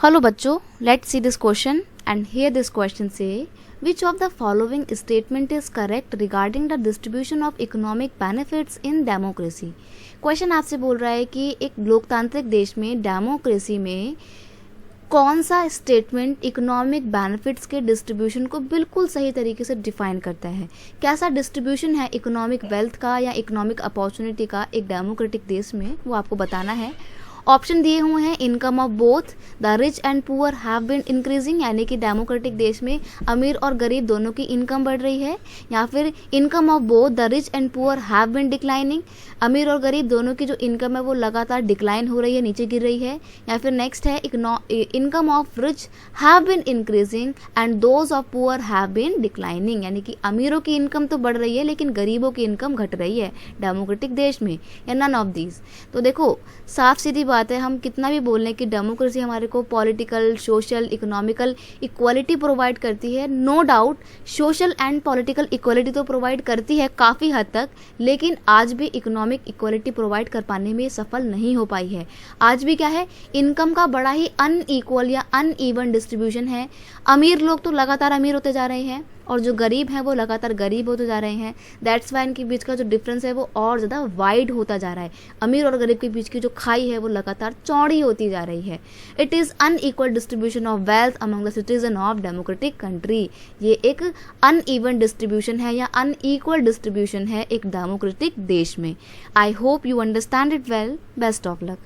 Hello बच्चों, let's see this question and here this question say which of the following statement is correct regarding the distribution of economic benefits in democracy। Question आपसे बोल रहा है कि एक लोकतांत्रिक देश में डेमोक्रेसी में कौन सा स्टेटमेंट इकोनॉमिक बेनिफिट्स के डिस्ट्रीब्यूशन को बिल्कुल सही तरीके से डिफाइन करता है। कैसा डिस्ट्रीब्यूशन है इकोनॉमिक वेल्थ का या इकोनॉमिक अपॉर्चुनिटी का एक डेमोक्रेटिक देश में, वो आपको बताना है। ऑप्शन दिए हुए हैं income of both the rich and poor have been increasing, यानी कि डेमोक्रेटिक देश में अमीर और गरीब दोनों की इनकम बढ़ रही है, या फिर income of both the rich and poor have been declining, अमीर और गरीब दोनों की जो इनकम है वो लगातार डिक्लाइन हो रही है, नीचे गिर रही है, या फिर नेक्स्ट है income of rich have been increasing and those of poor have been declining, यानी कि अमीरों की इनकम तो बढ़ रही है लेकिन गरीबों की इनकम घट रही है डेमोक्रेटिक देश में, या नन ऑफ दीज। तो देखो साफ सीधी बात है, हम कितना भी बोल लें कि डेमोक्रेसी हमारे को political, social, economical equality provide करती है, no doubt social and political equality तो प्रोवाइड करती है काफ़ी हद तक, लेकिन आज भी इकोनॉमिक इक्वालिटी प्रोवाइड कर पाने में सफल नहीं हो पाई है। आज भी क्या है, इनकम का बड़ा ही अनइक्वल या अनइवन डिस्ट्रीब्यूशन है। अमीर लोग तो लगातार अमीर होते जा रहे हैं और जो गरीब हैं वो लगातार गरीब होते जा रहे हैं। दैट्स वाई इनके बीच का जो डिफरेंस है वो और ज़्यादा वाइड होता जा रहा है। अमीर और गरीब के बीच की जो खाई है वो लगातार चौड़ी होती जा रही है। It is unequal distribution of wealth among the citizen of democratic country. ये एक अनइवन डिस्ट्रीब्यूशन है या अनइक्वल डिस्ट्रीब्यूशन है एक डेमोक्रेटिक देश में। I hope you understand it well. Best of luck.